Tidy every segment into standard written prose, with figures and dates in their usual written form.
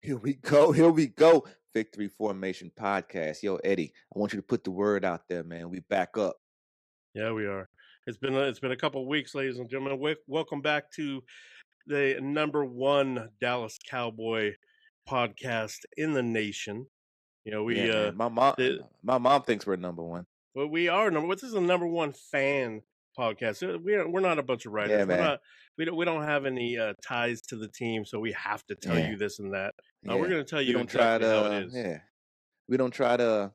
Here we go. Here we go. Victory Formation Podcast. Yo, Eddie, I want you to put the word out there, man. We back up. Yeah, we are. It's been a couple of weeks, ladies and gentlemen. Welcome back to the number one Dallas Cowboy podcast in the nation. You know, Man. My mom thinks we're number one. Well, we are number. This is the number one fan podcast. We're not a bunch of writers. Yeah, man. We don't have any ties to the team, so we have to tell you this and that. We're going to tell you exactly how it is. Yeah, we don't try to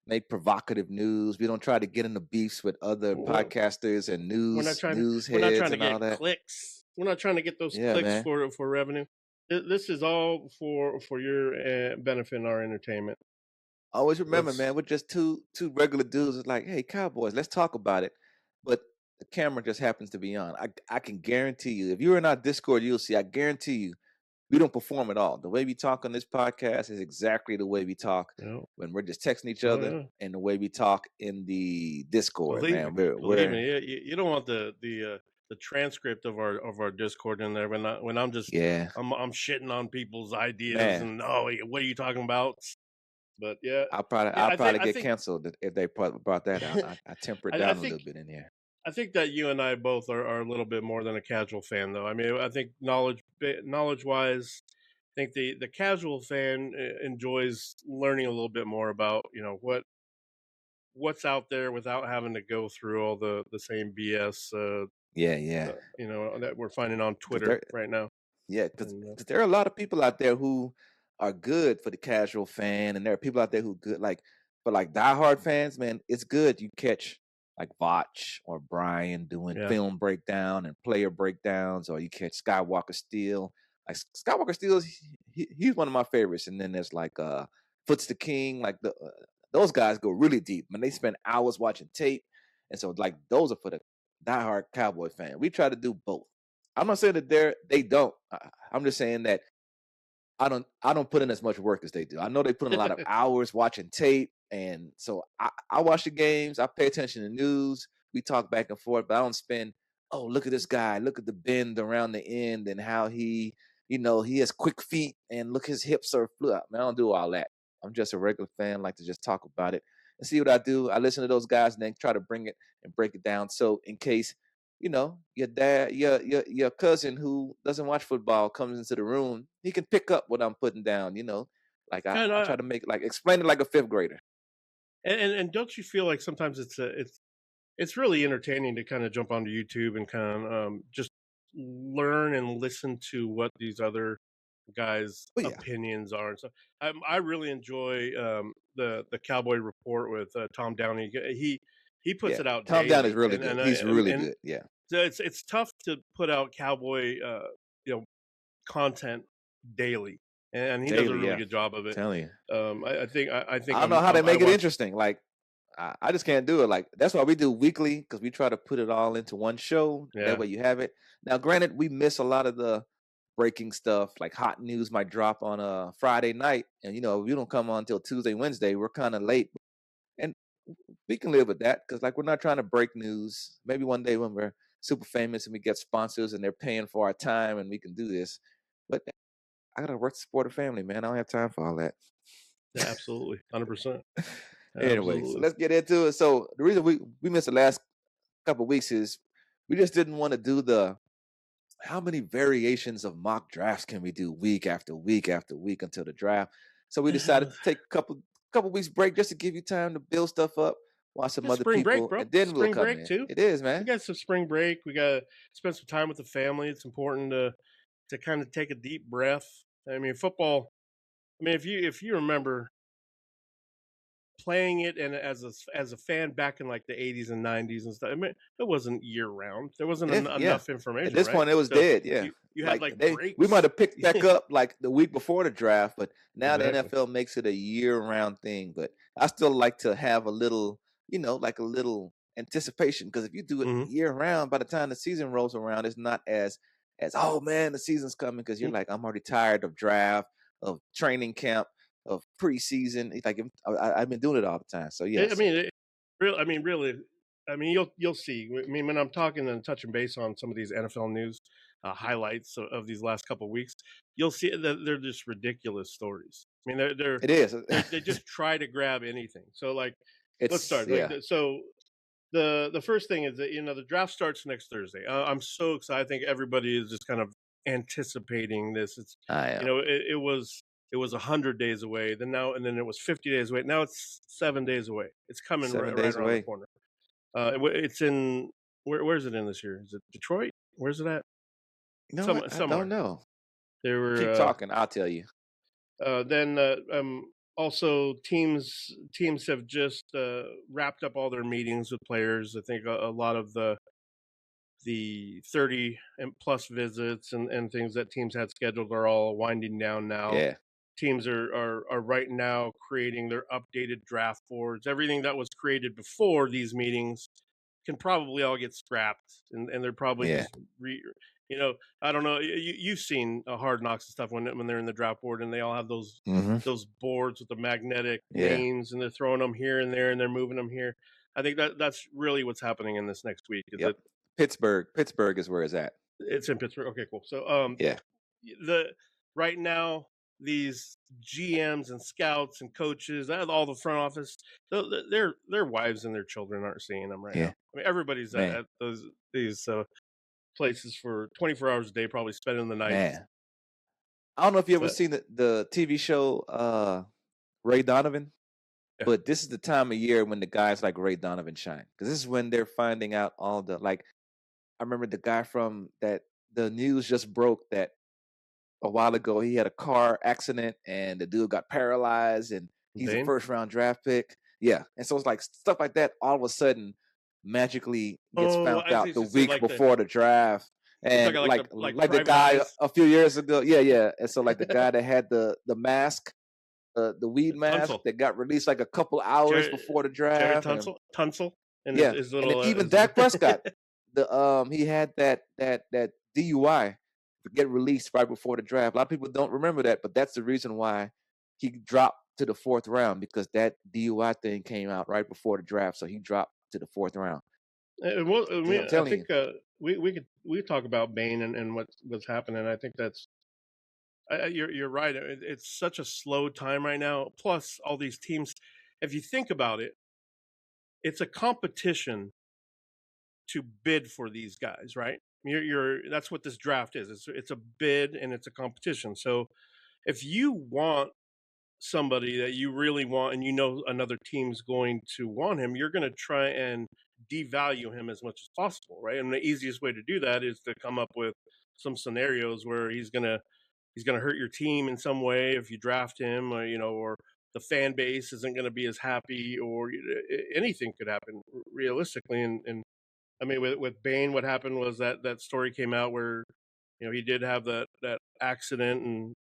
make provocative news. We don't try to get into beefs with other podcasters and news heads and all that. We're not trying to get clicks. We're not trying to get those clicks for revenue. This is all for your benefit and our entertainment. Always remember, man, we're just two regular dudes. It's like, hey, Cowboys, let's talk about it. But the camera just happens to be on. I can guarantee you, if you're in our Discord, you'll see, I guarantee you, we don't perform at all. The way we talk on this podcast is exactly the way we talk when we're just texting each other and the way we talk in the Discord, man. Believe me, you don't want the transcript of our Discord in there when I'm just I'm shitting on people's ideas and what are you talking about? But yeah, I'll probably get canceled if they brought that out. I temper it down a little bit in here. I think that you and I both are a little bit more than a casual fan, though. I mean, I think knowledge wise, I think the casual fan enjoys learning a little bit more about what's out there without having to go through all the same BS. That we're finding on Twitter right now. Yeah, because there are a lot of people out there who are good for the casual fan, and there are people out there who good but diehard fans, man, it's good. You catch like Vach or Brian doing film breakdown and player breakdowns, or you catch Skywalker Steel. Like Skywalker Steel, he's one of my favorites. And then there's like Foots the King, like those guys go really deep. Man, they spend hours watching tape, and so like those are for the diehard Cowboy fan. We try to do both. I'm not saying that they don't. I'm just saying that I don't put in as much work as they do. I know they put in a lot of hours watching tape, and so I watch the games. I pay attention to news. We talk back and forth, but I don't spend, look at this guy, look at the bend around the end and how he has quick feet and look, his hips are fluid. I don't do all that. I'm just a regular fan, like to just talk about it and see what I do. I listen to those guys and then try to bring it and break it down. So in case your dad, your cousin who doesn't watch football comes into the room, he can pick up what I'm putting down. Like I try to make explain it like a fifth grader. And don't you feel like sometimes it's really entertaining to kind of jump onto YouTube and kind of just learn and listen to what these other guys' opinions are. And so I really enjoy the Cowboy Report with Tom Downey. He puts it out. Tom Downey is really good. He's really good. Yeah. So it's tough to put out Cowboy content daily, and he does a really good job of it. I'm telling you. I think I don't know how they make it interesting. Like I just can't do it. Like that's why we do weekly, because we try to put it all into one show. Yeah. That way you have it. Now, granted, we miss a lot of the breaking stuff. Like hot news might drop on a Friday night, and if you don't come on until Tuesday, Wednesday, we're kind of late. And we can live with that, because we're not trying to break news. Maybe one day when we're super famous and we get sponsors and they're paying for our time and we can do this. But I gotta work to support a family, man. I don't have time for all that. Yeah, absolutely, 100%. Anyway, so let's get into it. So the reason we missed the last couple of weeks is we just didn't want to do how many variations of mock drafts can we do week after week after week until the draft. So we decided to take a couple weeks break just to give you time to build stuff up, watch some other spring people, break, bro. And then spring we'll come break in. Too. It is, man. We got some spring break. We got to spend some time with the family. It's important to kind of take a deep breath. I mean, football. I mean, if you remember playing it and as a fan back in like the 80s and 90s and stuff, I mean, it wasn't year round. There wasn't enough information. At this point, it was dead. Yeah, you had breaks. We might have picked back up like the week before the draft, but now the NFL makes it a year-round thing. But I still like to have a little, like a little anticipation, because if you do it year-round, by the time the season rolls around, it's not as oh man, the season's coming, because you're like, I'm already tired of draft, of training camp, of preseason. It's like I've been doing it all the time. So yeah, really, you'll see. I mean, when I'm talking and touching base on some of these NFL news, highlights of these last couple of weeks, you'll see that they're just ridiculous stories. I mean, It is. they just try to grab anything. So like, let's It's start. yeah. So the first thing is that the draft starts next Thursday. I'm so excited. I think everybody is just kind of anticipating this. It's I am. it was 100 days away. Then it was 50 days away. Now it's 7 days away. It's coming Seven right days around the away. corner. It's in where's it in this year? Is it Detroit? Where's it at? You know what? I Somewhere. don't know. There were Keep talking. I'll tell you. then also teams have just wrapped up all their meetings with players. I think a lot of the 30 and plus visits and things that teams had scheduled are all winding down now. Yeah. Teams are right now creating their updated draft boards. Everything that was created before these meetings can probably all get scrapped, and they're probably just I don't know. You've seen Hard Knocks and stuff when they're in the draft board and they all have those boards with the magnetic names and they're throwing them here and there and they're moving them here. I think that's really what's happening in this next week. Is that Pittsburgh is where it's at. It's in Pittsburgh. Okay, cool. So right now these GMs and scouts and coaches, all the front office, their wives and their children aren't seeing them right now. I mean, everybody's at these places for 24 hours a day, probably spending the night. Man. I don't know if you ever seen the TV show Ray Donovan, but this is the time of year when the guys like Ray Donovan shine, because this is when they're finding out all the, like, I remember the guy from that, the news just broke that a while ago he had a car accident and the dude got paralyzed and he's a first round draft pick. Yeah. And so it's like stuff like that all of a sudden magically gets found out the week before the draft. And like the guy a few years ago. Yeah. And so like the guy that had the mask, the weed mask that got released like a couple hours before the draft. Tunsil. And his little, and even Dak Prescott, he had that DUI get released right before the draft. A lot of people don't remember that, but that's the reason why he dropped to the 4th round, because that DUI thing came out right before the draft, so he dropped to the 4th round. Well, I think we talk about Bain and what's happening. I think that's you're right. It's such a slow time right now. Plus, all these teams, if you think about it, it's a competition to bid for these guys, right? That's what this draft is. It's a bid and it's a competition. So if you want somebody that you really want and you know another team's going to want him, you're going to try and devalue him as much as possible, right? And the easiest way to do that is to come up with some scenarios where he's going to hurt your team in some way if you draft him, or the fan base isn't going to be as happy, or anything could happen realistically. And I mean, with Bain, what happened was that story came out where, he did have that accident, and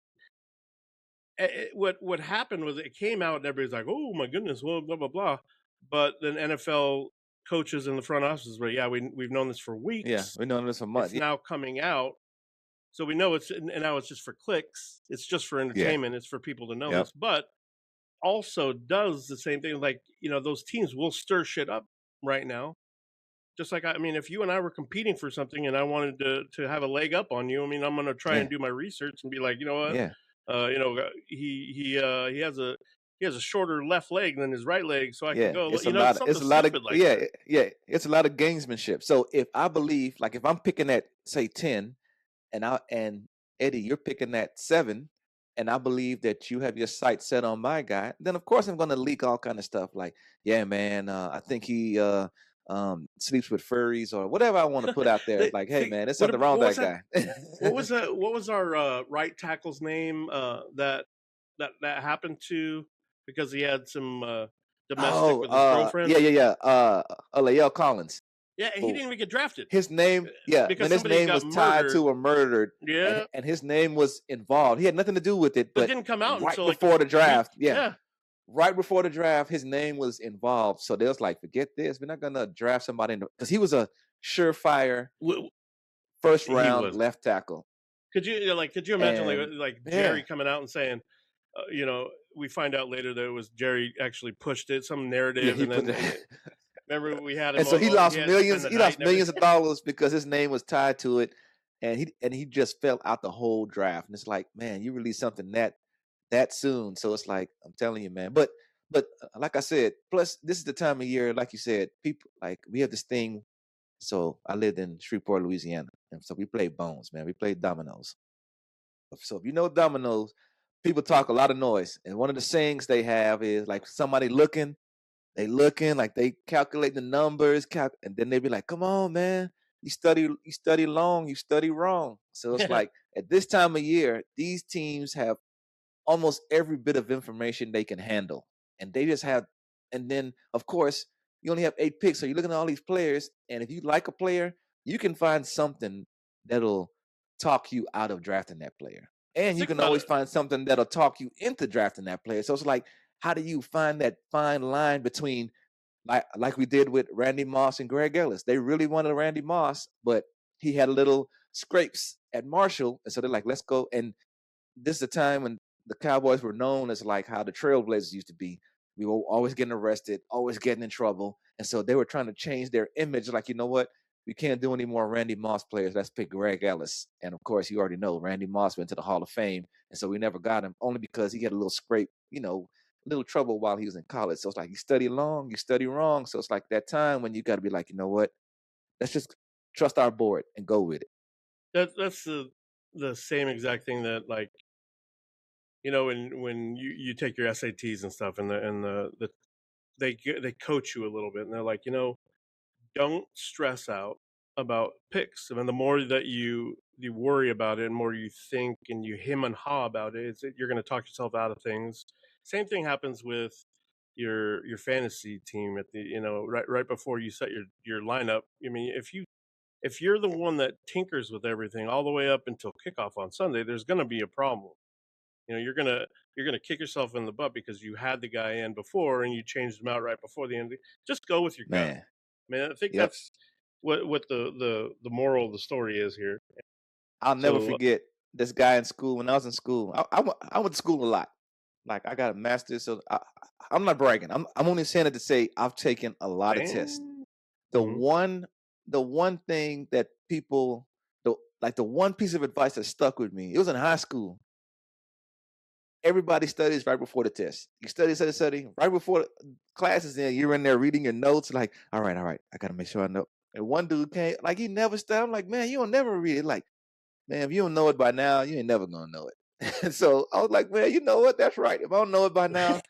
what happened was it came out and everybody's like, oh my goodness, well, blah blah blah. But then NFL coaches in the front offices were, we've known this for weeks. Yeah, we've known this for months. It's now coming out, so we know and now it's just for clicks. It's just for entertainment. It's for people to know this, but also does the same thing. Like, those teams will stir shit up right now. Just like, if you and I were competing for something and I wanted to have a leg up on you, I'm going to try and do my research and be like, you know what? Yeah. He has a shorter left leg than his right leg, so I can go. It's a lot of it's a lot of gamesmanship. So if I believe, like, if I'm picking at say 10, and Eddie, you're picking at 7, and I believe that you have your sights set on my guy, then of course I'm going to leak all kind of stuff like, yeah, man, I think he sleeps with furries or whatever I want to put out there. Like, hey, man, there's something wrong with that guy. What was our right tackle's name that happened to, because he had some domestic with his girlfriend? Lael Collins. Yeah, and he didn't even get drafted. His name, because his name was tied to a murder. Yeah, and his name was involved. He had nothing to do with it, but it didn't come out right until before the draft. Right before the draft, his name was involved. So they was like, forget this. We're not gonna draft somebody because he was a surefire first round left tackle. Could you imagine like Jerry coming out and saying, we find out later that it was Jerry actually pushed it, some narrative, and then remember we had him. And so he lost millions. He lost millions of dollars because his name was tied to it, and he just fell out the whole draft. And it's like, man, you released something that soon. So it's like, I'm telling you, man. But like I said, plus this is the time of year, like you said, people like we have this thing. So I lived in Shreveport, Louisiana, and so we played bones, man. We played dominoes. So if you know dominoes, people talk a lot of noise, and one of the sayings they have is like somebody looking, they looking like they calculate the numbers, and then they be like, "Come on, man, you study long, you study wrong." So it's like at this time of year, these teams have almost every bit of information they can handle. And they just have, and then of course, you only have 8 picks. So you're looking at all these players, and if you like a player, you can find something that'll talk you out of drafting that player. And you Think can about always it. find something that'll talk you into drafting that player. So it's like, how do you find that fine line between like we did with Randy Moss and Greg Ellis? They really wanted Randy Moss, but he had a little scrapes at Marshall. And so they're like, let's go. And this is a time when the Cowboys were known as like how the Trailblazers used to be. We were always getting arrested, always getting in trouble. And so they were trying to change their image. Like, you know what? We can't do any more Randy Moss players. Let's pick Greg Ellis. And of course, you already know Randy Moss went to the Hall of Fame. And so we never got him only because he had a little scrape, a little trouble while he was in college. So it's like you study long, you study wrong. So it's like that time when you got to be like, you know what? Let's just trust our board and go with it. That's the same exact thing that, like, when you take your SATs and stuff, and they coach you a little bit, and they're like, don't stress out about picks. I mean, the more that you worry about it, and more you think and you hem and haw about it, you're going to talk yourself out of things. Same thing happens with your fantasy team at the right before you set your lineup. I mean, if you're the one that tinkers with everything all the way up until kickoff on Sunday, there's going to be a problem. You're gonna kick yourself in the butt because you had the guy in before and you changed him out right before the end. Just go with your gut. Man. I mean, I think Yep. that's what the moral of the story is here. I'll never So forget this guy in school. When I was in school, I went to school a lot. Like I got a master's, so I'm not bragging. I'm only saying it to say I've taken a lot of tests. The Mhm. one the one thing that people the one piece of advice that stuck with me. It was in high school. Everybody studies right before the test. You study right before classes. In you're in there reading your notes. Like, all right, I gotta make sure I know. And one dude came, like he never studied. I'm like, man, you don't never read it. Like, man, if you don't know it by now, you ain't never gonna know it. And so I was like, man, you know what? That's right. If I don't know it by now,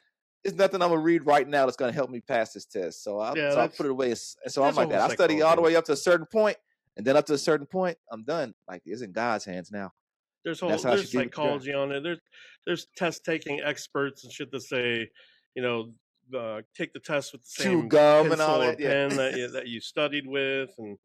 there's nothing I'm gonna read right now that's gonna help me pass this test. So Yeah, I put it away. And so I'm there's a like whole that. I study all the psychology. way up to a certain point, and then up to a certain point, I'm done. Like it's in God's hands now. And that's how I There's should give it to draft. psychology on it. There's test taking experts and shit that say, you know, take the test with the Chew same gum and pencil all or that. Yeah. pen that you studied with, and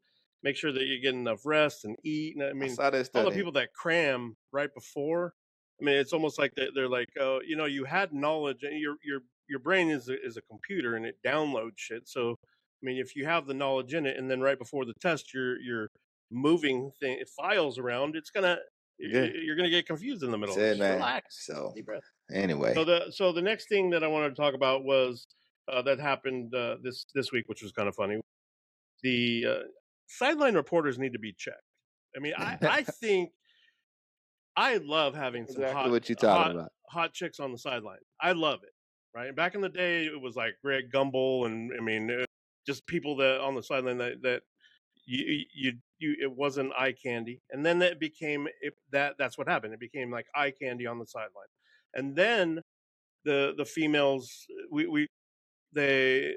make sure that you get enough rest and eat. And I I mean, saw that all the studying. people that cram right before. I mean, it's almost like they're like, oh, you had knowledge, and your brain is a computer and it downloads shit. So, I mean, if you have the knowledge in it, and then right before the test, you're moving files around, Yeah. you're gonna get confused in the middle of it. Said Just man. relax, So deep breath. anyway. So the next thing that I wanted to talk about was that happened this week, which was kind of funny. The sideline reporters need to be checked. I mean, I think I love having some Exactly what you're talking about. hot chicks on the sideline. I love it. Right back in the day, it was like Greg Gumbel, and I mean, just people that on the sideline that it wasn't eye candy, and then it became that's what happened. It became like eye candy on the sideline, and then the females they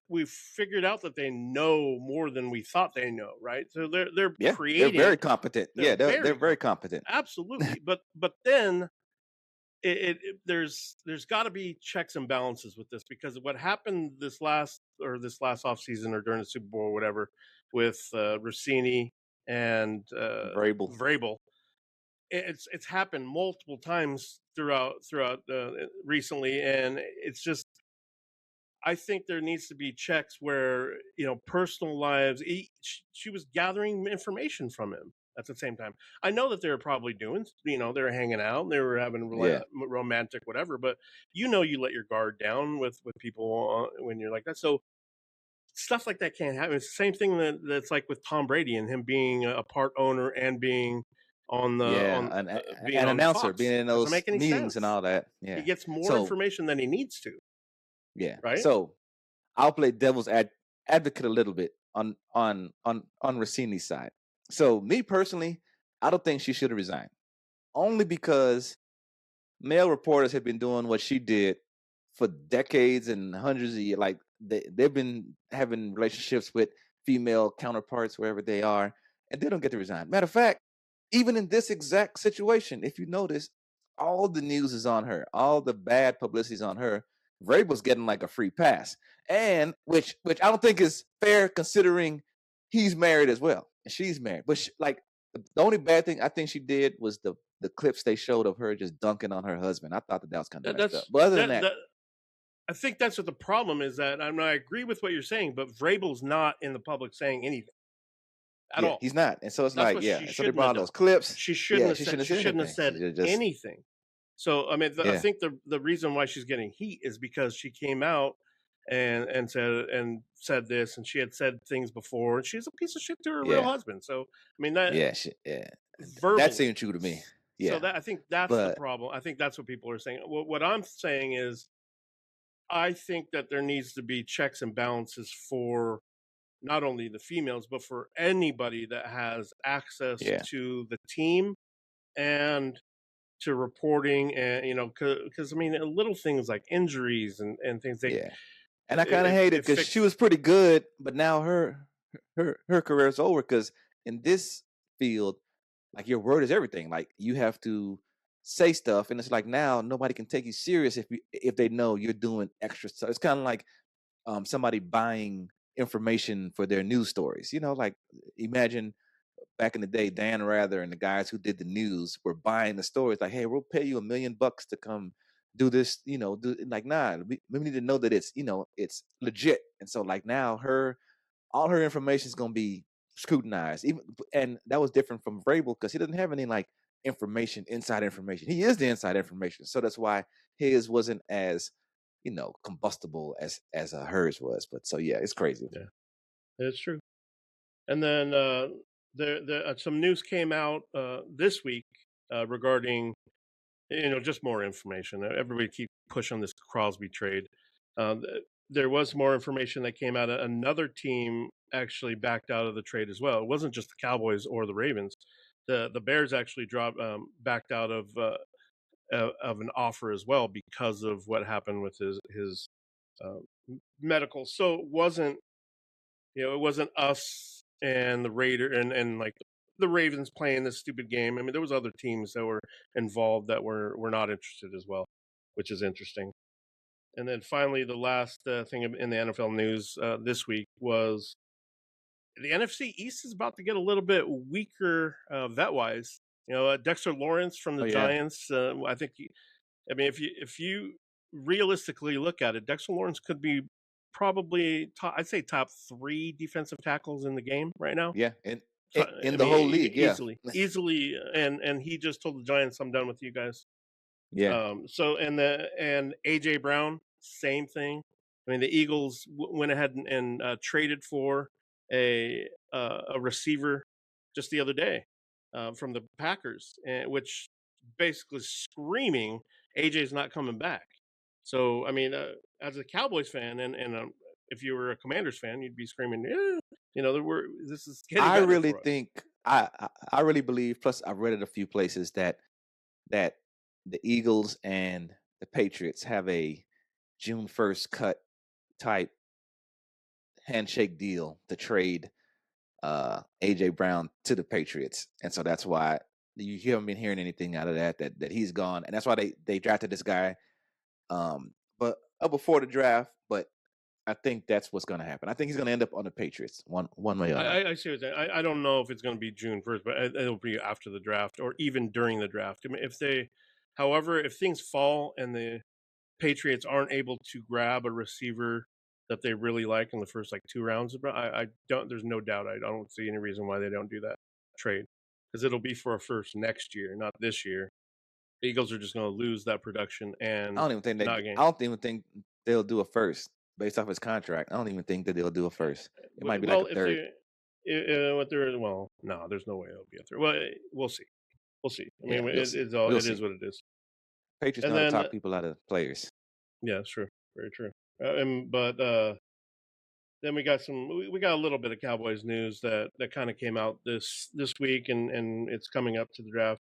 we figured out that they know more than we thought they know, right? So they're Yeah, they're very creating. competent. They're Yeah, they're very very competent, competent. absolutely. But then there's got to be checks and balances with this, because what happened this last off season or during the Super Bowl or whatever with Rossini and Vrabel. Vrabel, it's happened multiple times throughout recently, and it's just, I think there needs to be checks where personal lives. She was gathering information from him at the same time. I know that they were probably doing, they were hanging out, they were having Yeah. romantic whatever, but you let your guard down with people when you're like that. So stuff like that can't happen. It's the same thing that's like with Tom Brady and him being a part owner and being on an announcer being Fox. in Doesn't those make any meetings and sense. all that. He Yeah. gets more So information than he needs to, yeah. right? So I'll play devil's advocate a little bit on Rossini's side. So me personally, I don't think she should have resigned. Only because male reporters have been doing what she did for decades and hundreds of years. Like they've been having relationships with female counterparts wherever they are, and they don't get to resign. Matter of fact, even in this exact situation, if you notice, all the news is on her, all the bad publicity is on her. Vrabel's getting like a free pass, and which I don't think is fair considering he's married as well and she's married. But like the only bad thing I think she did was the clips they showed of her just dunking on her husband. I thought that was kind of messed up. But other than that, I think that's what the problem is. That I agree with what you're saying, but Vrabel's not in the public saying anything at all. he's not. And so it's That's like, what yeah. she So they shouldn't brought have out done. those clips. She shouldn't have she said. shouldn't She have shouldn't have said said just, anything. So I mean, I yeah. think the reason why she's getting heat is because she came out and said this, and she had said things before, and she's a piece of shit to her real husband. So I mean that verbally, that seemed true to me. Yeah. So that I think that's the But problem. I think that's what people are saying. What I'm saying is, I think that there needs to be checks and balances for not only the females, but for anybody that has access to the team and to reporting, and because I mean, little things like injuries and things. And I kind of hate it because she was pretty good, but now her career is over. Because in this field, like your word is everything. Like you have to say stuff, and it's like now nobody can take you serious if they know you're doing extra stuff. It's kind of like somebody buying information for their news stories. Like imagine back in the day, Dan Rather and the guys who did the news were buying the stories. Like, hey, we'll pay you $1 million to come do this. Like, nah, we need to know that it's legit. And so, like now, all her information is gonna be scrutinized. And that was different from Vrabel because he doesn't have any like inside information. He is the inside information, so that's why his wasn't as combustible as hers was. But so yeah, it's crazy. Yeah, it's true. And then there some news came out this week regarding just more information. Everybody keep pushing this Crosby trade. There was more information that came out. Another team actually backed out of the trade as well. It wasn't just the Cowboys or the Ravens. The Bears actually backed out of an offer as well because of what happened with his medical. So it wasn't us and the Raider and like the Ravens playing this stupid game. I mean, there was other teams that were involved that were not interested as well, which is interesting. And then finally, the last thing in the NFL news this week was the NFC East is about to get a little bit weaker vet-wise. Dexter Lawrence from the Giants. I think. If you realistically look at it, Dexter Lawrence could be probably I'd say top 3 defensive tackles in the game right now. Yeah, in the whole league, easily. And he just told the Giants, "I'm done with you guys." Yeah. So and AJ Brown, same thing. I mean, the Eagles went ahead and traded for a receiver just the other day from the Packers, which basically screaming AJ's not coming back. So I mean, as a Cowboys fan and if you were a Commanders fan, you'd be screaming, this is getting better. I really think I really believe. Plus, I've read it a few places that the Eagles and the Patriots have a June 1st cut type handshake deal to trade AJ Brown to the Patriots, and so that's why you haven't been hearing anything out of that he's gone, and that's why they drafted this guy, but before the draft. But I think that's what's going to happen. I think he's going to end up on the Patriots one way or another. I see what you're saying. I don't know if it's going to be June 1st, but it'll be after the draft or even during the draft. I mean, if things fall and the Patriots aren't able to grab a receiver that they really like in the first 2 rounds, I don't. There's no doubt. I don't see any reason why they don't do that trade because it'll be for a first next year, not this year. The Eagles are just going to lose that production and I don't even think they'll do a first. based off his contract. I don't even think that they'll do a first. It might be like Well, a if third. what they're well, no, there's no way it'll be a third. Well, we'll see. We'll see. I Yeah, mean, we'll see. it We'll is see. what it is. Patriots And know how to then talk people out of players. yeah, it's true, very true. But then we got a little bit of Cowboys news that kind of came out this week, and it's coming up to the draft.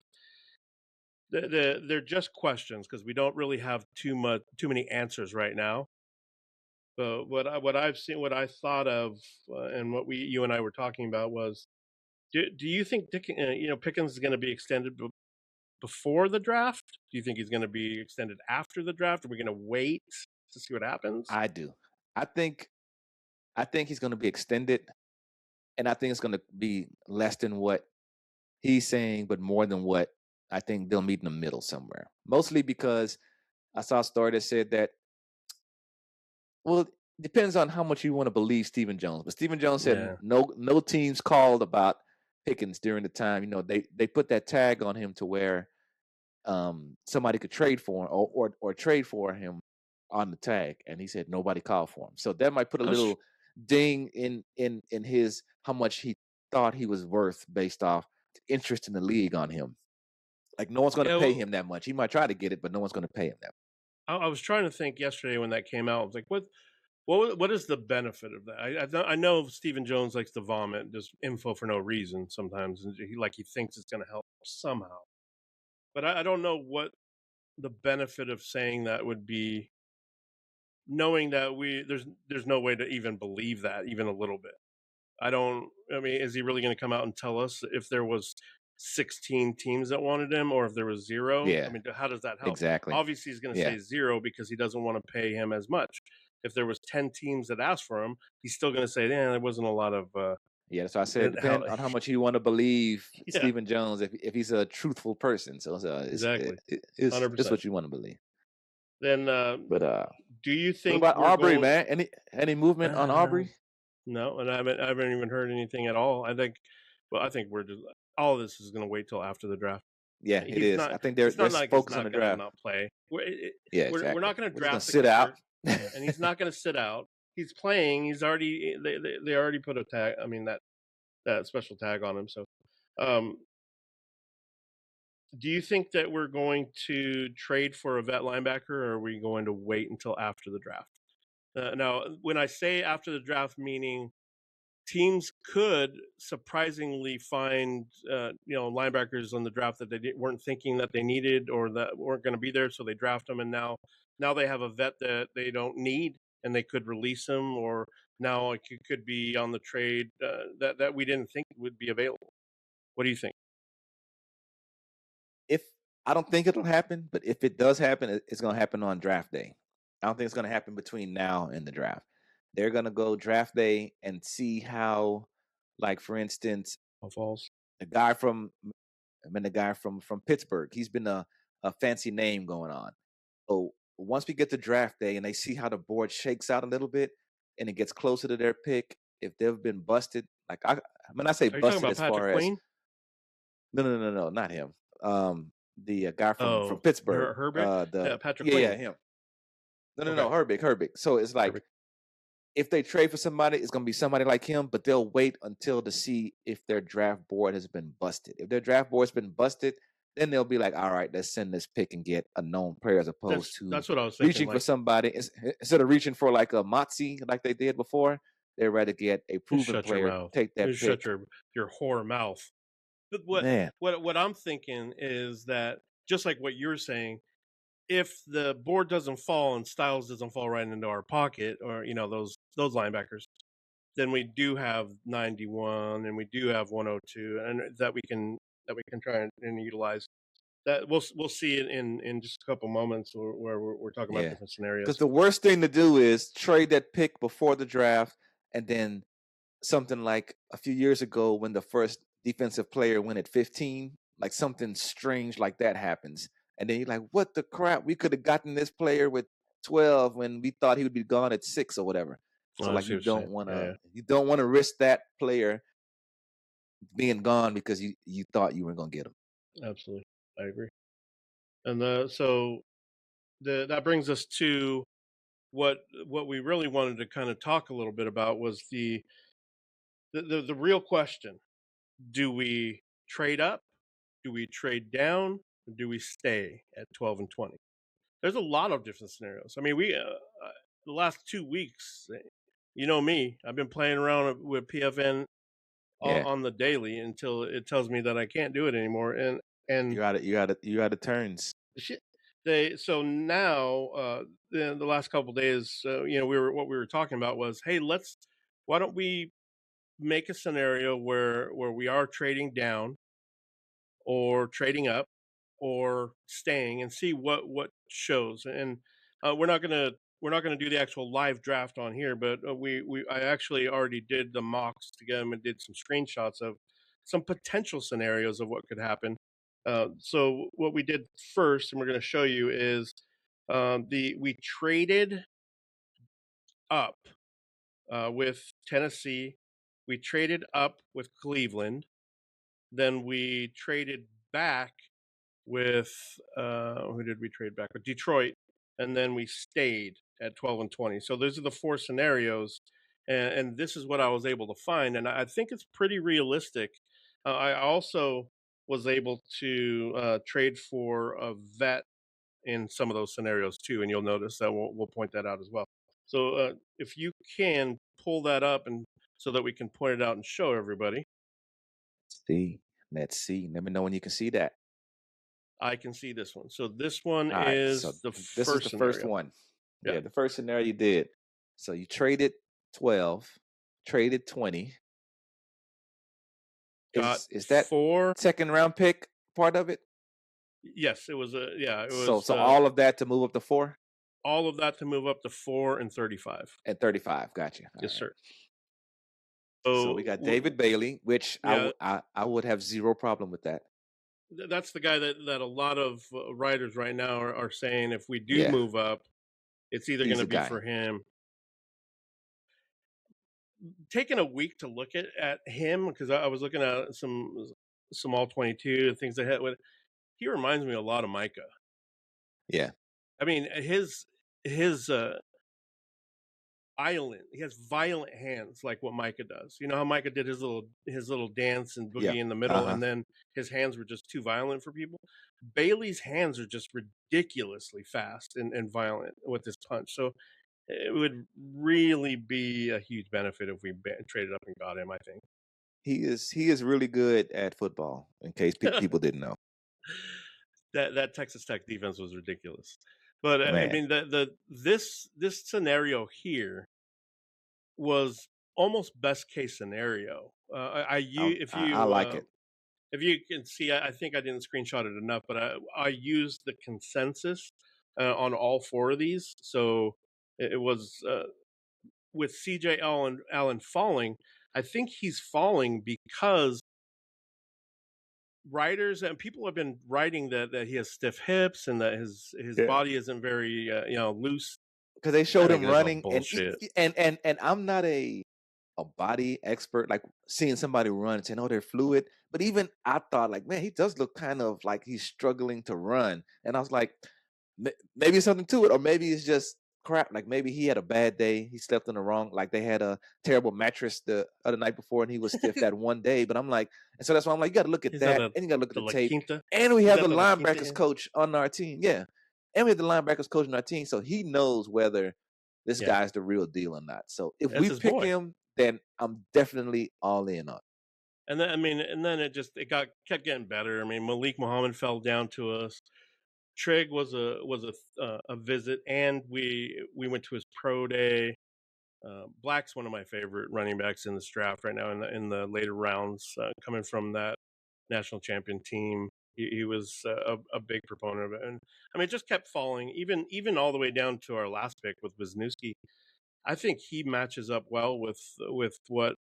They're just questions because we don't really have too many answers right now. But what I've seen, what I thought of, and what you and I were talking about was, do you think Pickens is going to be extended before the draft? Do you think he's going to be extended after the draft? Are we going to wait to see what happens? I do. I think he's going to be extended, and I think it's going to be less than what he's saying, but more than what I think they'll meet in the middle somewhere. Mostly because I saw a story that said that, well, it depends on how much you want to believe Stephen Jones. But Stephen Jones said no teams called about Pickens during the time. You know, they put that tag on him to where somebody could trade for him or trade for him on the tag, and he said nobody called for him. So that might put a little ding in his how much he thought he was worth based off the interest in the league on him. Like no one's going to pay him that much. He might try to get it, but no one's going to pay him that much. I was trying to think yesterday when that came out. I was like, what is the benefit of that? I know Stephen Jones likes to vomit just info for no reason sometimes, and he thinks it's going to help somehow. But I don't know what the benefit of saying that would be, knowing that there's no way to even believe that even a little bit. I mean, is he really going to come out and tell us if there was 16 teams that wanted him or if there was zero? Yeah. I mean, how does that help? Exactly. Obviously, he's going to say zero because he doesn't want to pay him as much. If there was 10 teams that asked for him, he's still going to say, yeah, there wasn't a lot of. Yeah, that's why I said depend on how much you want to believe Stephen Jones if he's a truthful person. So exactly, it's what you want to believe. Then, but do you think what about Aubrey, man? Any movement on Aubrey? No, and I haven't even heard anything at all. I think we're just all of this is going to wait till after the draft. Yeah, it is. I think they're focused on the draft. Not play. Exactly. We're not going to draft. Sit out, and he's not going to sit out. He's playing. He's already they already put a tag. I mean that special tag on him. So, do you think that we're going to trade for a vet linebacker, or are we going to wait until after the draft? Now, when I say after the draft, meaning teams could surprisingly find linebackers on the draft that they weren't thinking that they needed or that weren't going to be there, so they draft them, and now they have a vet that they don't need, and they could release him, or now it could be on the trade that we didn't think would be available. What do you think? I don't think it'll happen, but if it does happen, it's going to happen on draft day. I don't think it's going to happen between now and the draft. They're going to go draft day and see how, like for instance, the guy from Pittsburgh, he's been a fancy name going on. So once we get to draft day and they see how the board shakes out a little bit and it gets closer to their pick, if they've been busted, like I say busted as far as no, not him. The guy from Pittsburgh, Patrick Queen. him. No, Herbig. So it's like if they trade for somebody, it's going to be somebody like him, but they'll wait until to see if their draft board has been busted. If their draft board's been busted, then they'll be like, all right, let's send this pick and get a known player as opposed to that's what I was thinking, reaching for somebody. Instead of reaching for like a Motzi like they did before, they'd rather get a proven player, take that pick. Shut your whore mouth. But what I'm thinking is that, just like what you're saying, if the board doesn't fall and Styles doesn't fall right into our pocket, or those linebackers, then we do have 91 and we do have 102, and that we can try and utilize. That we'll see it in just a couple moments where we're talking about different scenarios. Because the worst thing to do is trade that pick before the draft, and then something like a few years ago when the first defensive player went at 15, like something strange like that happens. And then you're like, what the crap? We could have gotten this player with 12 when we thought he would be gone at 6 or whatever. So you don't want to risk that player being gone because you thought you were going to get him. Absolutely. I agree. And so that brings us to what we really wanted to kind of talk a little bit about was the real question: do we trade up? Do we trade down? Or do we stay at 12 and 20? There's a lot of different scenarios. I mean, we the last 2 weeks, you know me, I've been playing around with PFN Yeah, on the daily until it tells me that I can't do it anymore. And you got the turns. shit, they so now the last couple of days, what we were talking about was, hey, why don't we make a scenario where we are trading down or trading up or staying and see what shows. And we're not gonna do the actual live draft on here, but I actually already did the mocks to get them and did some screenshots of some potential scenarios of what could happen. So what we did first, and we're going to show you, is we traded up with Tennessee, we traded up with Cleveland, then we traded back with who did we trade back with? Detroit, and then we stayed at 12 and 20. So those are the four scenarios, and this is what I was able to find, and I think it's pretty realistic. I also was able to trade for a vet in some of those scenarios too, and you'll notice that we'll point that out as well. So if you can pull that up and so that we can point it out and show everybody. See, let's see. Let me know when you can see that. I can see this one. So this one All right, so is the this is the first first scenario. one. Yeah. Yeah, the first scenario you did. So you traded 12, traded 20. Got Is that 4. second round pick part of it? Yes, it was it So was all of that to move up to 4 all of that to move up to 4 and 35. and 35. Gotcha. All Yes, right. sir. So we So got David Bailey, which yeah, I would have zero problem with that. that's the guy that a lot of writers right now are saying if we do Yeah, move up, it's either going he's to the be guy. for him. Taking a week to look at him, because I was looking at some all 22 and things that had with. He reminds me a lot of Micah. Yeah, I mean, his violent. He has violent hands, like what Micah does. You know how Micah did his little dance and yeah. boogie in the Uh middle, huh. and then his hands were just too violent for people. Bailey's hands are just ridiculously fast and violent with his punch. So it would really be a huge benefit if we traded up and got him. I think He is really good at football. In case people didn't know, that Texas Tech defense was ridiculous. But I man. mean, this scenario here was almost best case scenario. I like it. If you can see, I think I didn't screenshot it enough, but I used the consensus on all four of these. So it was with CJ Allen falling. I think he's falling because writers and people have been writing that he has stiff hips and that his Yeah. body isn't very loose. Because they I showed think him that's all running bullshit. and I'm not a body expert, like seeing somebody run and saying, "Oh, they're fluid." But even I thought, like, man, he does look kind of like he's struggling to run, and I was like, maybe it's something to it, or maybe it's just crap. Like maybe he had a bad day, he slept in the wrong, like they had a terrible mattress the other night before, and he was stiff that one day. But I'm like, and so that's why I'm like, you got to look at He's on that, and you got to look at the the La tape, Quinta. and we He's have at the the La Quinta linebackers Inn. coach on our team, yeah, and we have the linebackers coach on our team, so he knows whether this Yeah, guy's the real deal or not. So if that's we his pick boy. him, then I'm definitely all in on it. And then I mean, and then it kept getting better. I mean, Malik Muhammad fell down to us. Trig was a visit, and we went to his pro day. Black's one of my favorite running backs in this draft right now in the later rounds, coming from that national champion team. He was a big proponent of it, and I mean, it just kept falling, even all the way down to our last pick with Wisniewski. I think he matches up well with what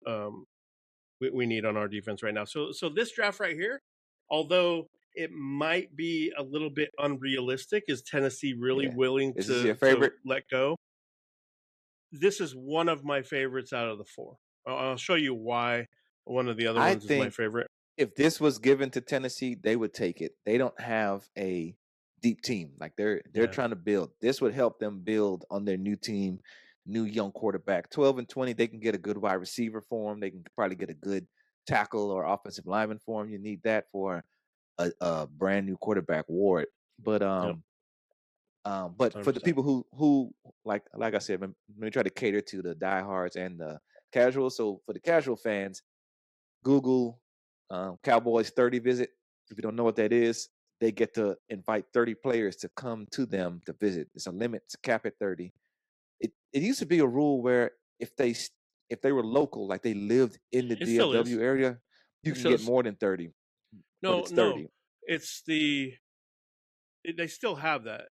we need on our defense right now. So this draft right here, although it might be a little bit unrealistic, is Tennessee really Yeah. willing Is this your to favorite? let go? This is one of my favorites out of the four. I'll show you why one of the other I ones is my think favorite. if this was given to Tennessee, they would take it. They don't have a deep team. Like they're Yeah. trying to build. This would help them build on their new team, new young quarterback. 12 and 20, they can get a good wide receiver for them. They can probably get a good tackle or offensive lineman for them. You need that for a brand new quarterback, Ward. But Yep. but for the 100%. people who like I said, we try to cater to the diehards and the casuals. So for the casual fans, Google Cowboys 30 visit. If you don't know what that is, they get to invite 30 players to come to them to visit. It's a limit, it's a cap at 30. It used to be a rule where if they were local, like they lived in the It still is. DFW area, you It can get says more than 30, but no, it's no. 30. It's they still have that,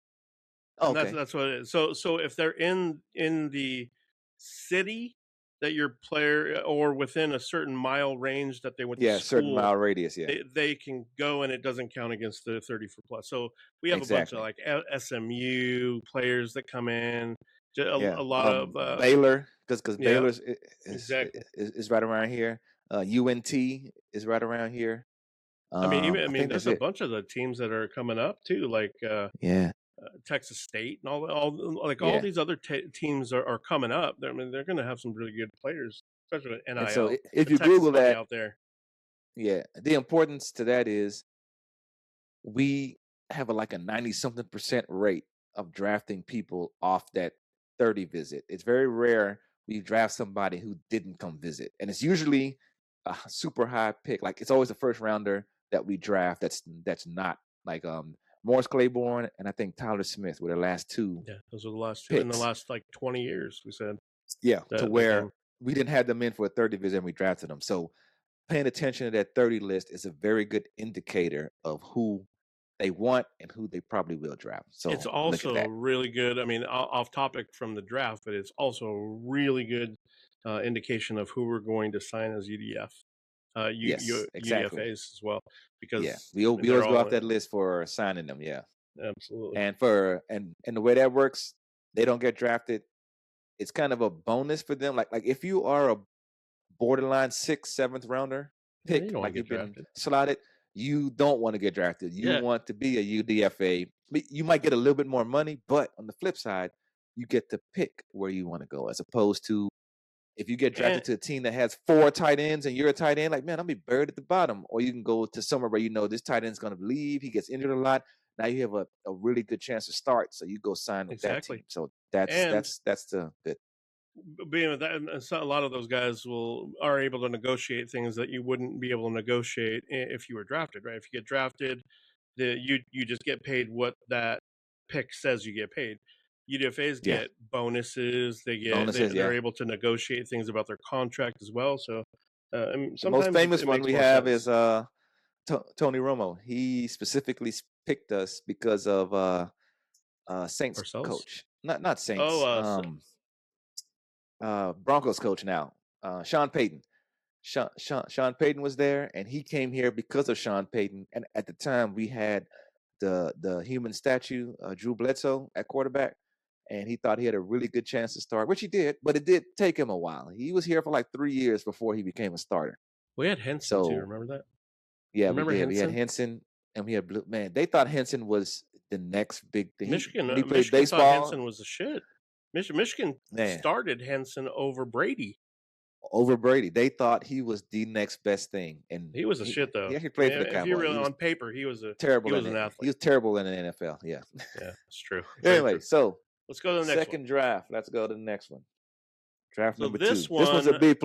Oh, and okay. that's what it is. So if they're in the city that your player or within a certain mile range that they went to Yeah, certain school, mile radius. Yeah, they can go and it doesn't count against the 30 for plus. So we have a bunch of exactly. like SMU players that come in, Yeah, a lot of Baylor, because yeah, Baylor's exactly. is right around here. UNT is right around here. I I think that's there's a it. bunch of the teams that are coming up too, like Yeah, Texas State and all yeah. these other teams are coming up. They're going to have some really good players, especially with And so NIL. if The you Texas Google money that, out there. yeah, the importance to that is we have like a 90-something% rate of drafting people off that 30 visit. It's very rare we draft somebody who didn't come visit. And it's usually a super high pick. Like it's always a first rounder that we draft that's not like Morris Claiborne and I think Tyler Smith were the last two Yeah, those are the last two in the picks. last like 20 years. We said Yeah, to that where came. we didn't have them in for a 30 visit and we drafted them. So paying attention to that 30 list is a very good indicator of who they want and who they probably will draft. It's So look at also that. really good. I mean, off topic from the draft, but it's also a really good indication of who we're going to sign as UDF, Yes, exactly. UDFAs as well, Yeah, because we they're always go all off that list for signing them. Yeah, absolutely. and and the way that works, they don't get drafted. It's kind of a bonus for them. Like if you are a borderline 6th, 7th rounder Yeah, you pick, don't want like to get you've been drafted. slotted, you don't want to get drafted. You Yeah, want to be a UDFA. You might get a little bit more money, but on the flip side, you get to pick where you want to go, as opposed to if you get and drafted to a team that has 4 tight ends and you're a tight end, like, man, I'll be buried at the bottom. Or you can go to somewhere where you know this tight end's going to leave. He gets injured a lot. Now you have a really good chance to start. So you go sign with that team. exactly. So that's And the good. being with that, and a lot of those guys are able to negotiate things that you wouldn't be able to negotiate if you were drafted, right? If you get drafted, you just get paid what that pick says you get paid. UDFAs Yeah. get bonuses. Bonuses, They're yeah. able to negotiate things about their contract as well. So The most sometimes famous it one makes we more have sense. is Tony Romo. He specifically picked us because of Saints Ourselves. coach. Not Oh, Saints. Broncos coach now. Sean Payton. Sean Payton was there, and he came here because of Sean Payton. And at the time, we had the human statue, Drew Bledsoe, at quarterback, and he thought he had a really good chance to start, which he did. But it did take him a while. He was here for like 3 years before he became a starter. we had Henson too. So Remember that? yeah, we Remember did. We had Henson? Henson, and we had Blue. Man, they thought Henson was the next big thing. When he played Michigan thought baseball, Henson was the shit. Michigan man, started Henson over Brady. over Brady, they thought he was the next best thing, and He was a shit though. he actually played for the If you Cowboys. really He was on paper, he was an he athlete. was terrible in the NFL. Yeah. Yeah, it's true. Very Anyway, true. so Let's go to the next one. second draft. Let's go to the next one. Draft So number 2. This one's a B+.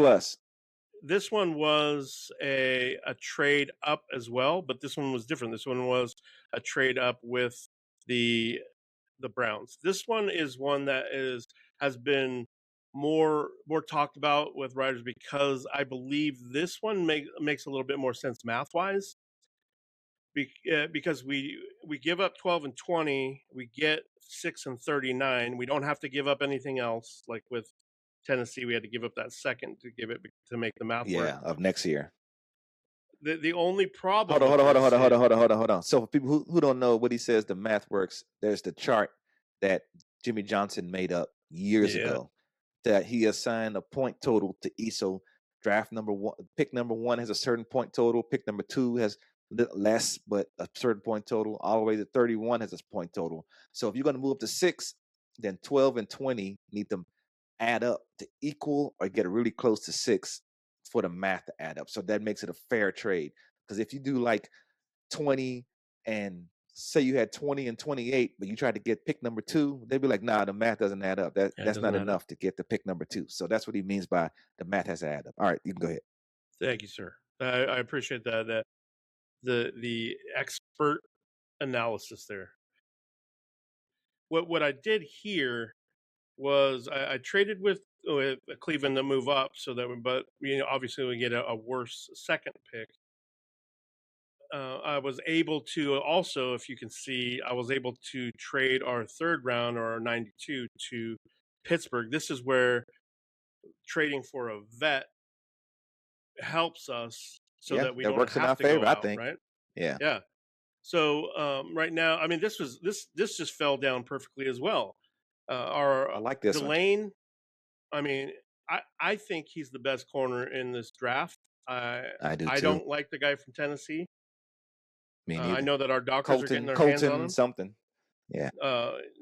This one was a trade up as well, but this one was different. This one was a trade up with the Browns. This one is one that has been more talked about with writers because I believe this one makes a little bit more sense math wise. Because we give up 12 and 20, we get 6 and 39. We don't have to give up anything else. Like with Tennessee, we had to give up that second to make the math work. Yeah, of next year. The only problem. Hold on. So for people who don't know what he says, the math works. There's the chart that Jimmy Johnson made up years ago that he assigned a point total to each. So draft number 1, pick number 1 has a certain point total. Pick number 2 has less, but a certain point total, all the way to 31 has a point total. So if you're going to move up to 6, then 12 and 20 need to add up to equal or get really close to 6 for the math to add up. So that makes it a fair trade. Because if you do like 20 and say you had 20 and 28, but you tried to get pick number 2, they'd be like, nah, the math doesn't add up. That's not enough to get the pick number 2. So that's what he means by the math has to add up. All right, you can go ahead. Thank you, sir. I appreciate that. The expert analysis there. What I did here was I traded with Cleveland to move up, so that but obviously we get a worse second pick. I was able to also, if you can see, I was able to trade our third round or our 92 to Pittsburgh. This is where trading for a vet helps us so that we don't works have in our to favor, go out, I think. right? Yeah. Yeah. So right now, I mean, this just fell down perfectly as well. Our I like this Delane, one. I mean, I think he's the best corner in this draft. I do too. I don't like the guy from Tennessee. Me neither. I know that our doctors are getting their hands on him. Something. Yeah.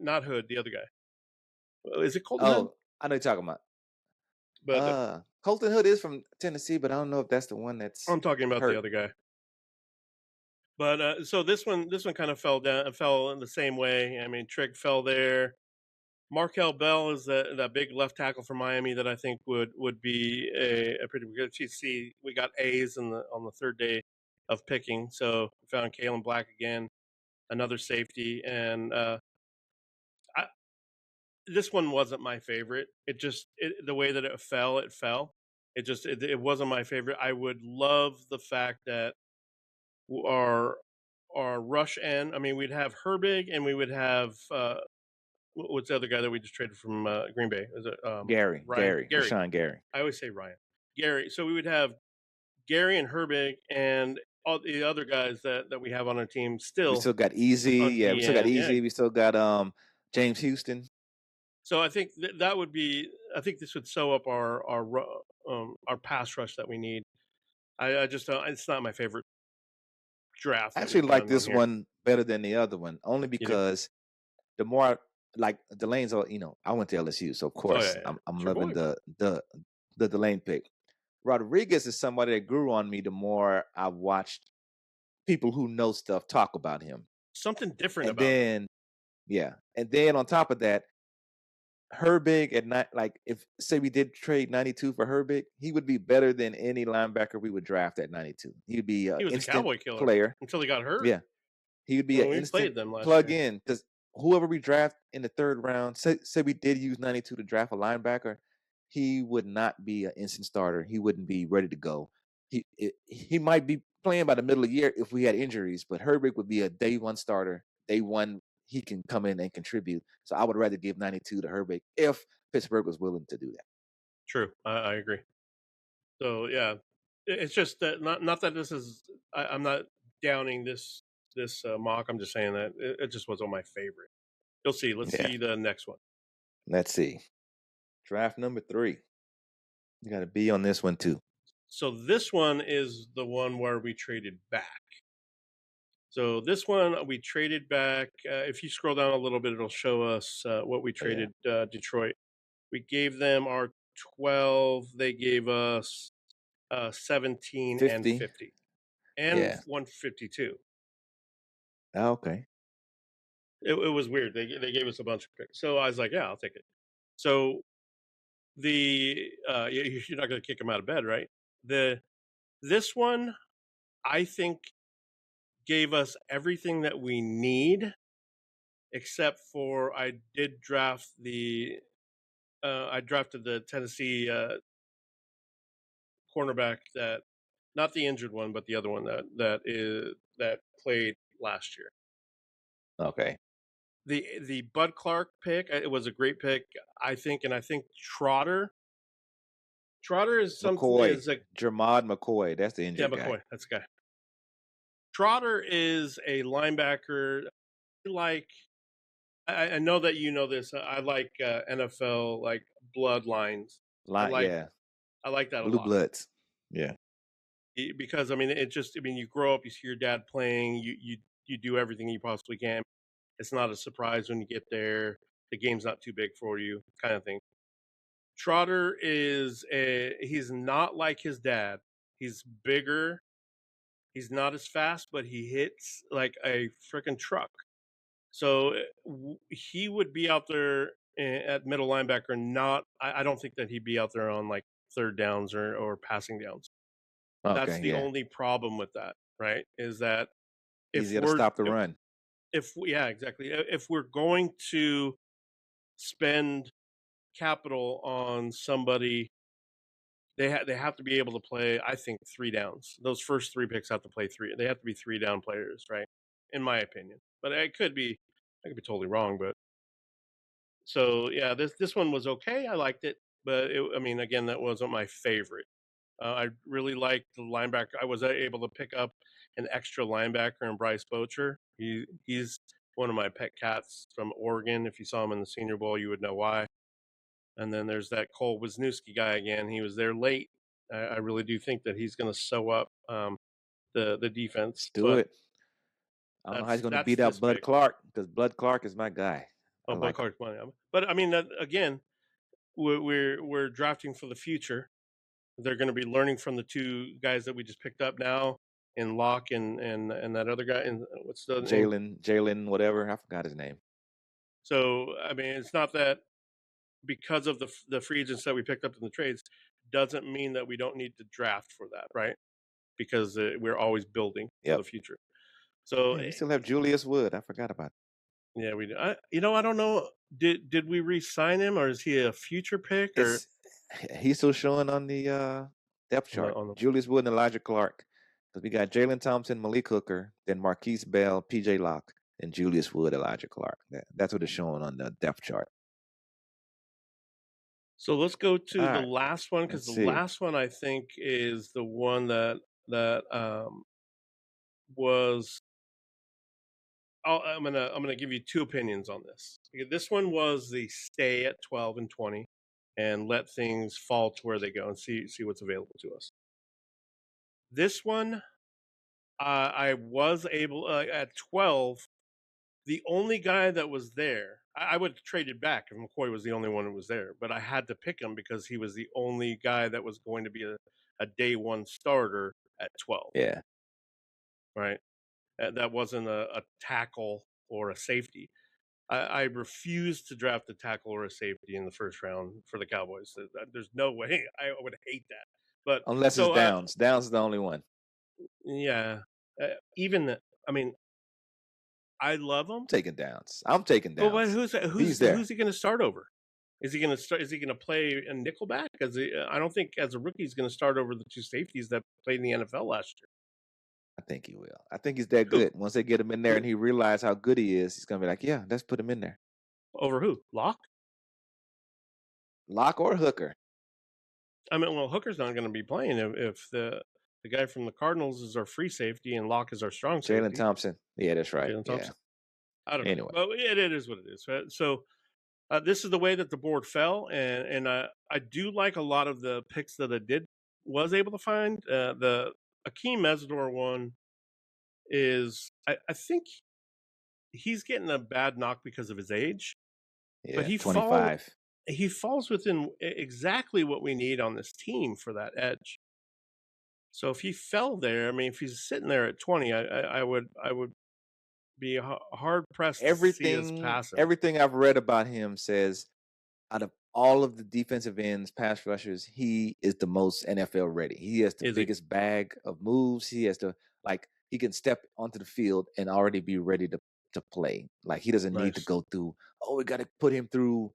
Not Hood, the other guy. Is it Colton Hood? I know you're talking about. But Colton Hood is from Tennessee, but I don't know if that's the one that's. I'm talking about the other guy. But so this one kind of fell in the same way. I mean, Trigg fell there. Markel Bell is that big left tackle from Miami that I think would be a pretty good. You see, we got A's on the third day of picking, so we found Kalen Black again, another safety, and this one wasn't my favorite. The way that it fell. It wasn't my favorite. I would love the fact that our rush end. I mean, we'd have Herbig and we would have what's the other guy that we just traded from Green Bay? Is it Gary? Ryan? Gary. Rashawn Gary. I always say Ryan. Gary. So we would have Gary and Herbig and all the other guys that we have on our team still. We still got Easy. Yeah, we still got Easy. Yeah. We still got James Houston. So I think that would be. I think this would sew up our pass rush that we need. I just it's not my favorite draft. I actually like this one better than the other one, only because the more like Delane's. I went to LSU, so of course I'm loving the Delane pick. Rodriguez is somebody that grew on me the more I watched people who know stuff talk about him. Something different about him. And then on top of that, Herbig at night, like if say we did trade 92 for Herbig, he would be better than any linebacker we would draft at 92. He would be he was instant a Cowboy killer player until he got hurt. Yeah, he would be an instant plug in because whoever we draft in the third round, say we did use 92 to draft a linebacker, he would not be an instant starter. He wouldn't be ready to go. He might be playing by the middle of the year if we had injuries, but Herbig would be a day one starter. Day one, he can come in and contribute. So I would rather give 92 to Herbig if Pittsburgh was willing to do that. True, I agree. So yeah, it's just that not that this is. I'm not downing this mock. I'm just saying that it just wasn't my favorite. You'll see. Let's see the next one. Let's see. Draft number 3. You got to be on this one too. So this one is the one where we traded back. So this one we traded back. If you scroll down a little bit, it'll show us what we traded Detroit. We gave them our 12. They gave us 17 50. And 50 and 152. Okay. It was weird. They gave us a bunch of picks. So I was like, yeah, I'll take it. So you're not going to kick them out of bed, right? This one, I think, gave us everything that we need, except for I drafted the Tennessee cornerback that, not the injured one, but the other one that played last year. Okay. The Bud Clark pick, it was a great pick, I think, and I think Trotter is something. Jermod McCoy, that's the injured guy. Yeah, McCoy, that's the guy. Trotter is a linebacker. I know that you know this. I like NFL like bloodlines. I like that a lot. Blue bloods. Yeah. Because I mean, you grow up, you see your dad playing, you do everything you possibly can. It's not a surprise when you get there. The game's not too big for you, kind of thing. Trotter he's not like his dad. He's bigger. He's not as fast, but he hits like a freaking truck. So he would be out there at middle linebacker. I don't think that he'd be out there on like third downs or passing downs. That's Okay, the yeah. only problem with that, right? Is that if Easier to we're stop the run. yeah, exactly. If we're going to spend capital on somebody, they have to be able to play. I think 3 downs. Those first 3 picks have to play three. They have to be 3 down players, right? In my opinion, but I could be totally wrong. But so yeah, this one was okay. I liked it, but I mean, again, that wasn't my favorite. I really liked the linebacker. I was able to pick up an extra linebacker in Bryce Bocher. He's one of my pet cats from Oregon. If you saw him in the Senior Bowl, you would know why. And then there's that Cole Wisniewski guy again. He was there late. I really do think that he's going to sew up the defense. Let's do But it. I don't know how he's going to that's beat out this Bud pick. Clark because Bud Clark is my guy. I Oh, Bud like him. Clark's money. But I mean, that, again, we're drafting for the future. They're going to be learning from the 2 guys that we just picked up now, in Locke and that other guy. And what's the name? Jalen, whatever. I forgot his name. So I mean, it's not that because of the free agents that we picked up in the trades doesn't mean that we don't need to draft for that, right? Because we're always building for the Yep. future. So Yeah, we still have Julius Wood. I forgot about it. yeah, we do. I don't know. Did we re-sign him, or is he a future pick, or He's still showing on the depth chart. on the Julius Wood and Elijah Clark. Because we got Jalen Thompson, Malik Hooker, then Marquise Bell, PJ Locke, and Julius Wood, Elijah Clark. That's what it's showing on the depth chart. So let's go to All the right. last one, because Let's the see. last one I think is the one that was. I'm gonna give you 2 opinions on this. This one was the stay at 12 and 20, and let things fall to where they go and see what's available to us. This one, I was able at 12. The only guy that was there, I would have traded back if McCoy was the only one who was there, but I had to pick him because he was the only guy that was going to be a day one starter at 12, Yeah. right? That wasn't a tackle or a safety. I refuse to draft a tackle or a safety in the first round for the Cowboys. There's no way. I would hate that. But Unless it's so, Downs. Downs is the only one. yeah, even I mean, I love him. Taking Downs. I'm taking But Downs. who's He's there. he going to start over? Is he going to start? Is he going to play a nickelback? Because I don't think as a rookie he's going to start over the 2 safeties that played in the NFL last year. I think he will. I think he's that Who? good. Once they get him in there and he realizes how good he is, he's gonna be like, yeah, let's put him in there. Over who? Locke? Locke or Hooker. I mean, well, Hooker's not going to be playing if the guy from the Cardinals is our free safety and Locke is our strong Jalen safety. Thompson. Yeah, that's right. Jalen Yeah. Thompson. I don't Anyway. know. But it is what it is. Right? So this is the way that the board fell, and I do like a lot of the picks that I was able to find. The Akeem Mesidor one is I think he's getting a bad knock because of his age, Yeah, but 25. He falls within exactly what we need on this team for that edge. So if he fell there, I mean, if he's sitting there at 20, I would be hard pressed to see us pass him. Everything I've read about him says out of all of the defensive ends, pass rushers, he is the most NFL ready. He has the biggest bag of moves. He has to he can step onto the field and already be ready to play. Like he doesn't need to go through, we got to put him through,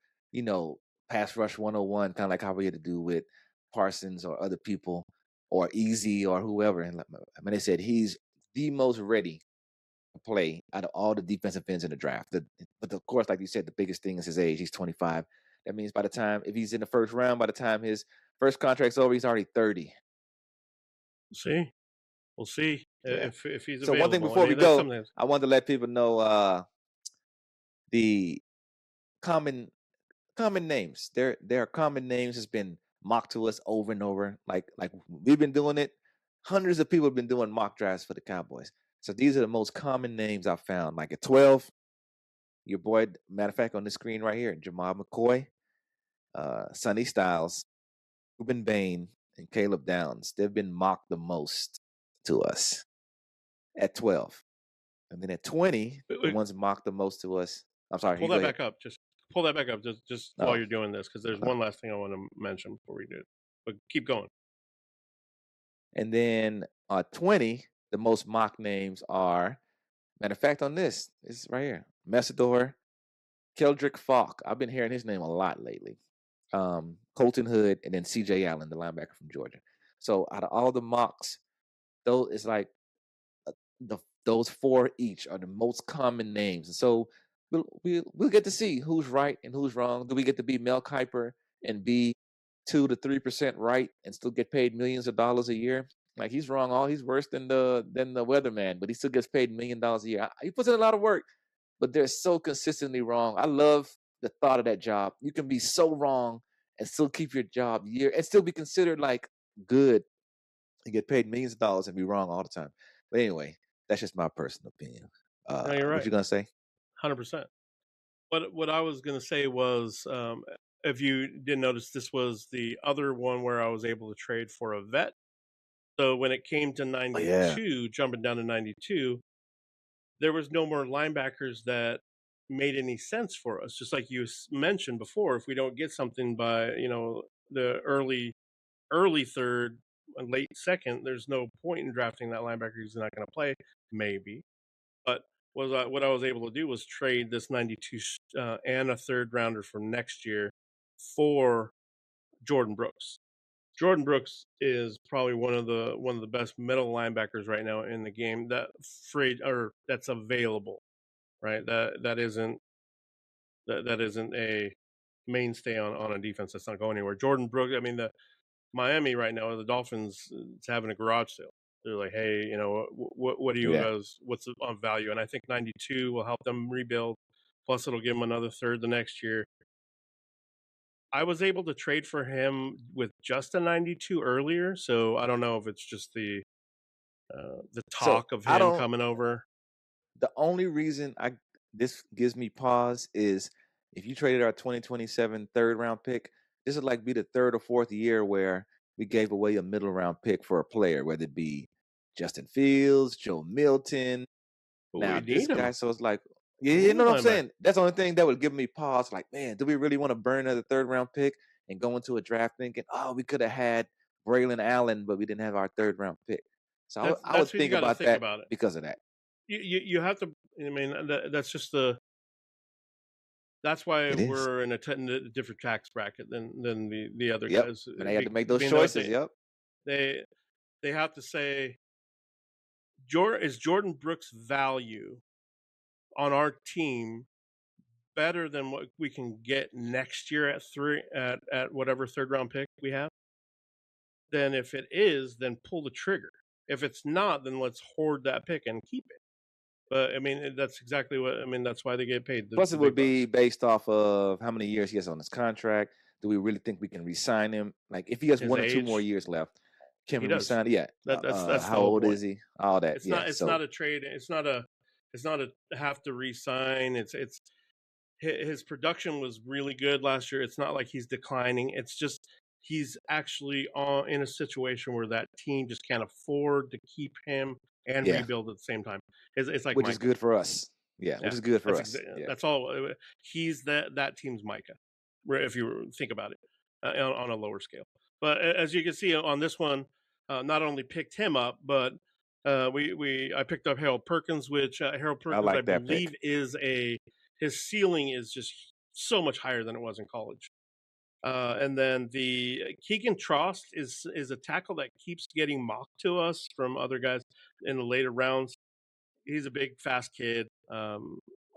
pass rush 101, kind of like how we had to do with Parsons or other people or Easy or whoever. And I mean, they said he's the most ready to play out of all the defensive ends in the draft. But of course, like you said, the biggest thing is his age. He's 25. That means by the time, if he's in the first round, by the time his first contract's over, he's already 30. We'll see Yeah. if he's so available. One thing before we go, I wanted to let people know the common names. There are common names that's been mocked to us over and over. Like we've been doing it hundreds of people have been doing mock drafts for the Cowboys. So these are the most common names I found. Like at 12, your boy, matter of fact, on the screen right here, Jermod McCoy, Sonny Styles, Ruben Bain, and Caleb Downs. They've been mocked the most to us at 12. And then at 20, the ones mocked the most to us. I'm sorry. Pull that back up. Just pull that back up just while you're doing this, because there's one last thing I want to mention before we do it. But keep going. And then 20, the most mock names are, matter of fact, on this right here, Messidor, Keldrick Falk. I've been hearing his name a lot lately. Colton Hood, and then C.J. Allen, the linebacker from Georgia. So out of all the mocks, those it's like those 4 each are the most common names. And so we'll get to see who's right and who's wrong. Do we get to be Mel Kiper and be 2 to 3% right and still get paid millions of dollars a year? Like he's wrong. He's worse than the weatherman, but he still gets paid $1 million a year. He puts in a lot of work, but they're so consistently wrong. I love the thought of that job. You can be so wrong and still keep your job year and still be considered like good and get paid millions of dollars and be wrong all the time. But anyway, that's just my personal opinion. No, you're right. What you gonna say? 100%. What I was gonna say was, if you didn't notice, this was the other one where I was able to trade for a vet. So when it came to 92, jumping down to 92, there was no more linebackers that made any sense for us. Just like you mentioned before, if we don't get something by the early third, late second, there's no point in drafting that linebacker who's not going to play. Maybe, but what I was able to do was trade this 92 and a third rounder for next year for Jordan Brooks. Jordan Brooks is probably one of the best middle linebackers right now in the game that's available, right? That isn't a mainstay on a defense that's not going anywhere. Jordan Brooks, I mean, the Miami right now, the Dolphins, it's having a garage sale. They're like, hey, what do you guys? What's on value? And I think 92 will help them rebuild. Plus, it'll give them another third the next year. I was able to trade for him with just a 92 earlier, so I don't know if it's just the talk of him coming over. The only reason this gives me pause is if you traded our 2027 third round pick, this would like be the third or fourth year where we gave away a middle round pick for a player, whether it be Justin Fields, Joe Milton. But now this guy, so it's like, you know what I'm saying? That's the only thing that would give me pause. Like, man, do we really want to burn another third round pick and go into a draft thinking, oh, we could have had Braylon Allen, but we didn't have our third round pick. So I would think about that because of that. You have to. I mean, that's just that's why we're in a different tax bracket than the other guys. And they had to make those choices. They have to say, is Jordan Brooks' value on our team better than what we can get next year at whatever third round pick we have? Then if it is, then pull the trigger. If it's not, then let's hoard that pick and keep it. But I mean, that's exactly what I mean. That's why they get paid. Plus, it would be based off of how many years he has on his contract. Do we really think we can re-sign him? Like, if he has 1 or 2 more years left, can we re-sign? Yeah. That's how old is he? All that. It's not a trade. It's not a have to re-sign. It's his production was really good last year. It's not like he's declining. It's just he's actually in a situation where that team just can't afford to keep him and rebuild at the same time. It's like which is good for us. Yeah, which is good for us. That's all. He's that team's Micah, if you think about it on a lower scale. But as you can see on this one, not only picked him up, but I picked up Harold Perkins, which Harold Perkins I believe is his ceiling is just so much higher than it was in college. And then the Keegan Trost is a tackle that keeps getting mocked to us from other guys in the later rounds. He's a big, fast kid.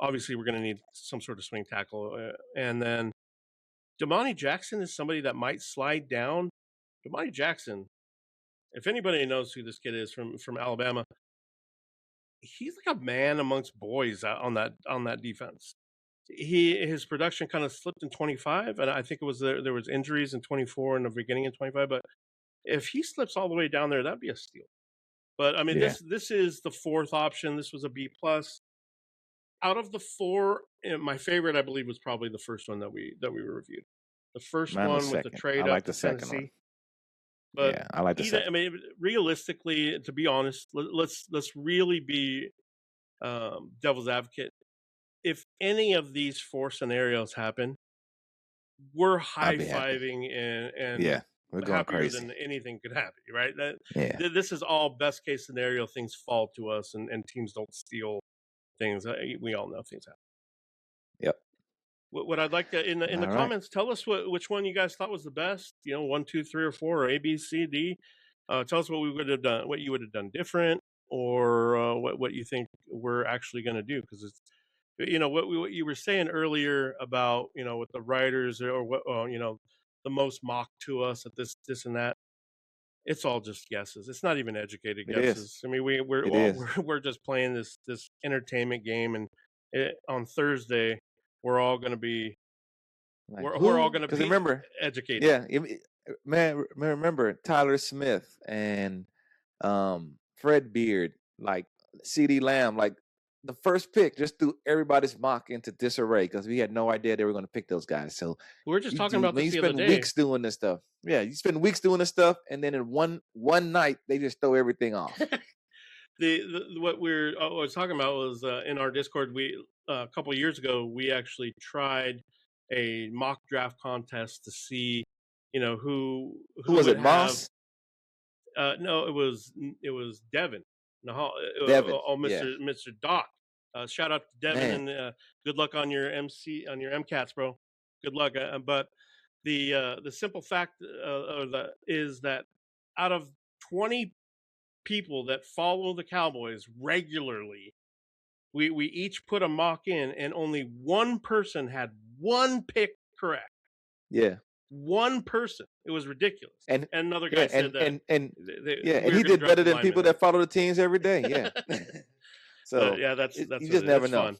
Obviously, we're going to need some sort of swing tackle. And then Damani Jackson is somebody that might slide down. Damani Jackson, if anybody knows who this kid is from Alabama, he's like a man amongst boys on that defense. His production kind of slipped in 25, and I think it was there was injuries in 24 and the beginning of 25. But if he slips all the way down there, that'd be a steal. But I mean, Yeah. this is the fourth option. This was a B plus. Out of the four, my favorite, I believe, was probably the first one that we reviewed. The first Mine was one with the second. I trade up like to the second one. Tennessee. But Yeah, I like the either, I second. mean, realistically, to be honest, let's really be devil's advocate. If any of these four scenarios happen, we're I'll high be happy. fiving and Yeah, we're going happier crazy. than anything could happen, right? Yeah. This is all best case scenario. Things fall to us, and teams don't steal things. We all know things happen. Yep. What I'd like to in the All right. comments, tell us which one you guys thought was the best. 1, 2, 3, or 4, or A, B, C, D. Tell us what we would have done, what you would have done different, or what you think we're actually going to do. Because it's what you were saying earlier about with the writers or what the most mocked to us at this and that. It's all just guesses. It's not even educated It is. guesses. I mean, we're It is. we're just playing this entertainment game, and on Thursday we're all going to be Like we're all who? going to Because be remember, educated. yeah, man, remember Tyler Smith and Fred Beard, like C.D. Lamb, like the first pick just threw everybody's mock into disarray because we had no idea they were going to pick those guys. So We were just talking about this you the other spend day. weeks doing this stuff. Yeah, you spend weeks doing this stuff, and then in one night they just throw everything off. What I was talking about was in our Discord. We a couple of years ago we actually tried a mock draft contest to see who was would it, Moss? No, it was Devin. No, Devin. Mr. Doc. Shout out to Devin, Man. and good luck on your MCATs, bro. Good luck. But the simple fact is that out of 20 people that follow the Cowboys regularly, we each put a mock in, and only one person had one pick correct. Yeah. One person. It was ridiculous. And another guy said that. And he did better than people that follow the teams every day. Yeah. So yeah, that's you just never know. Fun.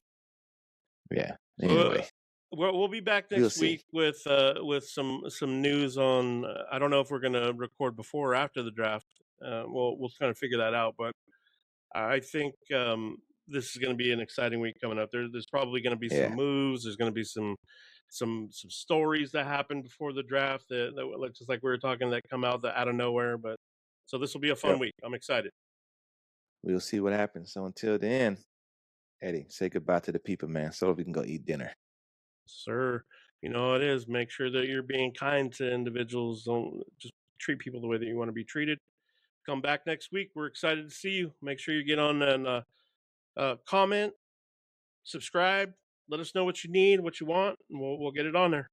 Yeah. Anyway, we'll be back next week with some news on. I don't know if we're going to record before or after the draft. We'll kind of figure that out. But I think this is going to be an exciting week coming up. There's probably going to be some moves. There's going to be some stories that happen before the draft that just like we were talking, that come out out of nowhere. But so this will be a fun week. I'm excited. We'll see what happens. So until then, Eddie, say goodbye to the people, man, so we can go eat dinner. Sir, it is. Make sure that you're being kind to individuals. Don't just treat people the way that you want to be treated. Come back next week. We're excited to see you. Make sure you get on and comment, subscribe. Let us know what you need, what you want, and we'll get it on there.